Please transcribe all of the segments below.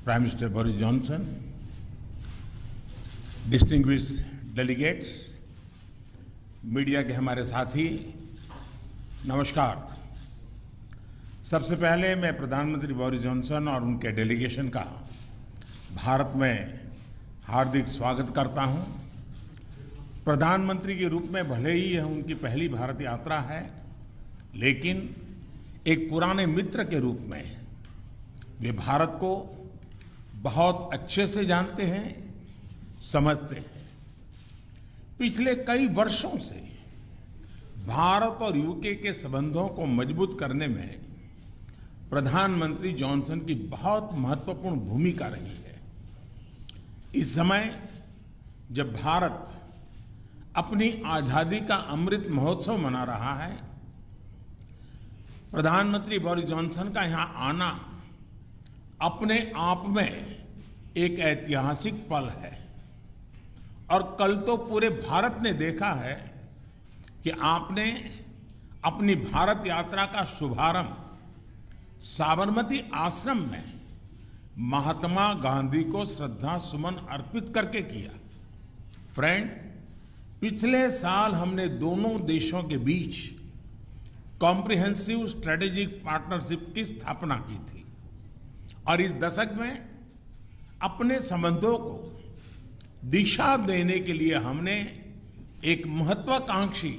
Prime Minister Boris Johnson, distinguished delegates, media के हमारे साथी, नमस्कार। सबसे पहले मैं प्रधानमंत्री बोरिस जॉनसन और उनके डेलीगेशन का भारत में हार्दिक स्वागत करता हूं। प्रधानमंत्री के रूप में भले ही यह उनकी पहली भारत यात्रा है, लेकिन एक पुराने मित्र के रूप में वे भारत को बहुत अच्छे से जानते हैं, समझते हैं। पिछले कई वर्षों से भारत और यूके के संबंधों को मजबूत करने में प्रधानमंत्री जॉनसन की बहुत महत्वपूर्ण भूमिका रही है। इस समय जब भारत अपनी आजादी का अमृत महोत्सव मना रहा है, प्रधानमंत्री बोरिस जॉनसन का यहां आना अपने आप में एक ऐतिहासिक पल है। और कल तो पूरे भारत ने देखा है कि आपने अपनी भारत यात्रा का शुभारंभ साबरमती आश्रम में महात्मा गांधी को श्रद्धा सुमन अर्पित करके किया। फ्रेंड, पिछले साल हमने दोनों देशों के बीच कॉम्प्रिहेंसिव स्ट्रेटेजिक पार्टनरशिप की स्थापना की थी और इस दशक में अपने संबंधों को दिशा देने के लिए हमने एक महत्वाकांक्षी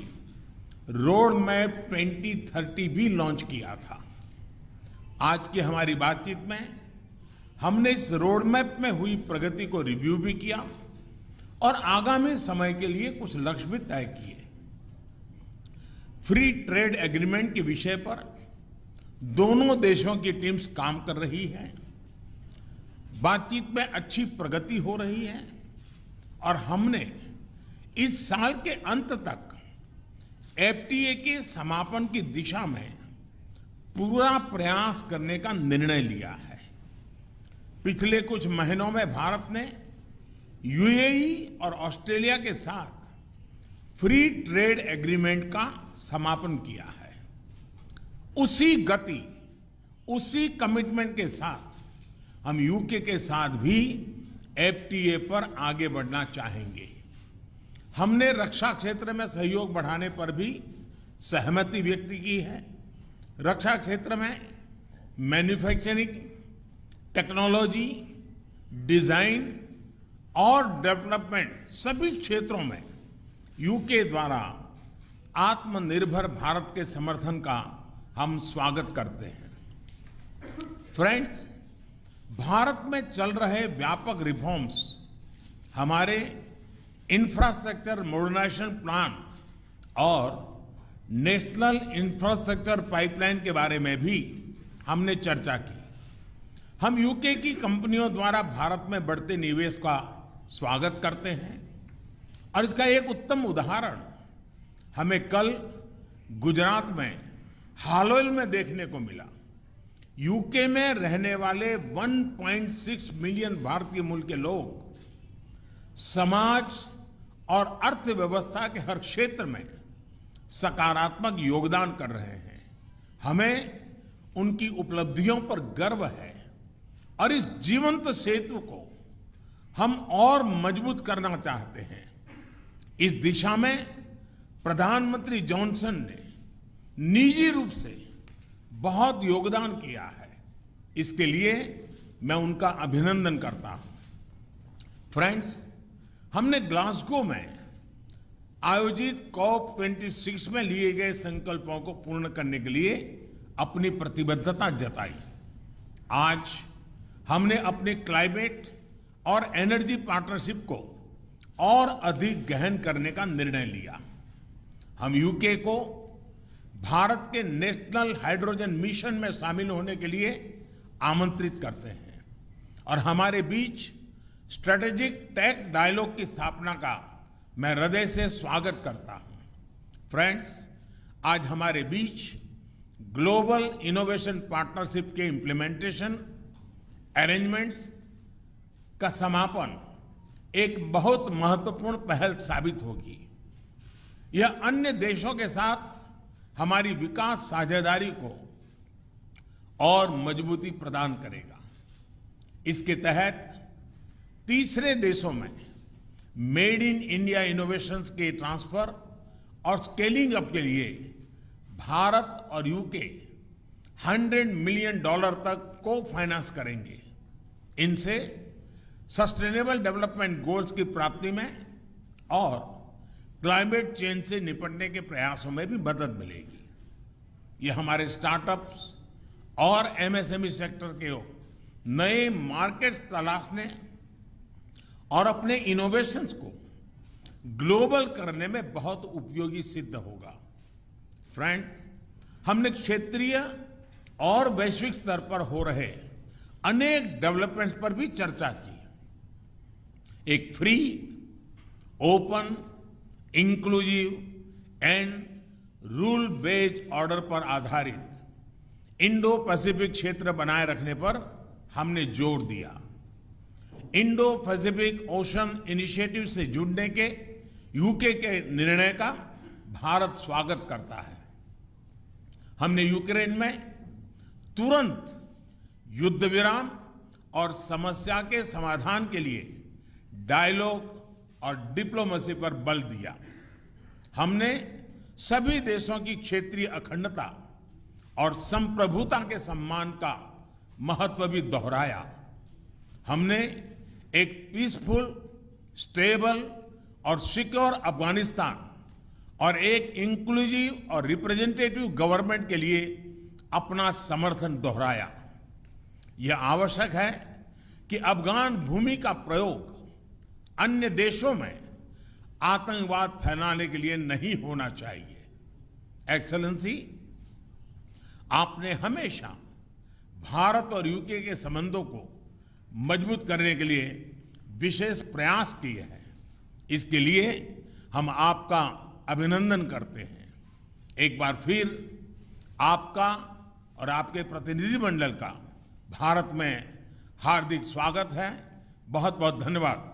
रोड मैप 2030 भी लॉन्च किया था। आज की हमारी बातचीत में हमने इस रोड मैप में हुई प्रगति को रिव्यू भी किया और आगामी समय के लिए कुछ लक्ष्य भी तय किए। फ्री ट्रेड एग्रीमेंट के विषय पर दोनों देशों की टीम्स काम कर रही है। बातचीत में अच्छी प्रगति हो रही है और हमने इस साल के अंत तक एफटीए के समापन की दिशा में पूरा प्रयास करने का निर्णय लिया है। पिछले कुछ महीनों में भारत ने यूएई और ऑस्ट्रेलिया के साथ फ्री ट्रेड एग्रीमेंट का समापन किया है। उसी गति, उसी कमिटमेंट के साथ हम यूके के साथ भी एफटीए पर आगे बढ़ना चाहेंगे। हमने रक्षा क्षेत्र में सहयोग बढ़ाने पर भी सहमति व्यक्त की है। रक्षा क्षेत्र में मैन्युफैक्चरिंग, टेक्नोलॉजी, डिजाइन और डेवलपमेंट सभी क्षेत्रों में यूके द्वारा आत्मनिर्भर भारत के समर्थन का हम स्वागत करते हैं। फ्रेंड्स, भारत में चल रहे व्यापक रिफॉर्म्स हमारे इंफ्रास्ट्रक्चर मॉडर्नाइजेशन प्लान और नेशनल इंफ्रास्ट्रक्चर पाइपलाइन के बारे में भी हमने चर्चा की। हम यूके की कंपनियों द्वारा भारत में बढ़ते निवेश का स्वागत करते हैं और इसका एक उत्तम उदाहरण हमें कल गुजरात में हालोल में देखने को मिला। यूके में रहने वाले 1.6 मिलियन भारतीय मूल के लोग समाज और अर्थव्यवस्था के हर क्षेत्र में सकारात्मक योगदान कर रहे हैं। हमें उनकी उपलब्धियों पर गर्व है और इस जीवंत सेतु को हम और मजबूत करना चाहते हैं। इस दिशा में प्रधानमंत्री जॉनसन ने निजी रूप से बहुत योगदान किया है। इसके लिए मैं उनका अभिनंदन करता हूं। फ्रेंड्स, हमने ग्लासगो में आयोजित COP26 में लिए गए संकल्पों को पूर्ण करने के लिए अपनी प्रतिबद्धता जताई। आज हमने अपने क्लाइमेट और एनर्जी पार्टनरशिप को और अधिक गहन करने का निर्णय लिया। हम यूके को भारत के नेशनल हाइड्रोजन मिशन में शामिल होने के लिए आमंत्रित करते हैं और हमारे बीच स्ट्रेटेजिक टेक डायलॉग की स्थापना का मैं हृदय से स्वागत करता हूं। फ्रेंड्स, आज हमारे बीच ग्लोबल इनोवेशन पार्टनरशिप के इम्प्लीमेंटेशन अरेंजमेंट्स का समापन एक बहुत महत्वपूर्ण पहल साबित होगी। यह अन्य देशों के साथ हमारी विकास साझेदारी को और मजबूती प्रदान करेगा। इसके तहत तीसरे देशों में मेड इन इंडिया इनोवेशंस के ट्रांसफर और स्केलिंग अप के लिए भारत और यूके $100 मिलियन तक को फाइनेंस करेंगे। इनसे सस्टेनेबल डेवलपमेंट गोल्स की प्राप्ति में और क्लाइमेट चेंज से निपटने के प्रयासों में भी मदद मिलेगी। ये हमारे स्टार्टअप्स और एमएसएमई सेक्टर के नए मार्केट्स तलाशने और अपने इनोवेशंस को ग्लोबल करने में बहुत उपयोगी सिद्ध होगा। फ्रेंड, हमने क्षेत्रीय और वैश्विक स्तर पर हो रहे अनेक डेवलपमेंट्स पर भी चर्चा की। एक free, open, inclusive and rule based order पर आधारित इंडो पैसिफिक क्षेत्र बनाए रखने पर हमने जोर दिया। इंडो पैसिफिक ओशन इनिशिएटिव से जुड़ने के यूके के निर्णय का भारत स्वागत करता है। हमने यूक्रेन में तुरंत युद्ध विराम और समस्या के समाधान के लिए डायलॉग और डिप्लोमेसी पर बल दिया। हमने सभी देशों की क्षेत्रीय अखंडता और संप्रभुता के सम्मान का महत्व भी दोहराया। हमने एक पीसफुल, स्टेबल और सिक्योर अफगानिस्तान और एक इंक्लूसिव और रिप्रेजेंटेटिव गवर्नमेंट के लिए अपना समर्थन दोहराया। यह आवश्यक है कि अफगान भूमि का प्रयोग अन्य देशों में आतंकवाद फैलाने के लिए नहीं होना चाहिए। एक्सेलेंसी, आपने हमेशा भारत और यूके के संबंधों को मजबूत करने के लिए विशेष प्रयास किए हैं। इसके लिए हम आपका अभिनंदन करते हैं। एक बार फिर आपका और आपके प्रतिनिधिमंडल का भारत में हार्दिक स्वागत है। बहुत बहुत धन्यवाद।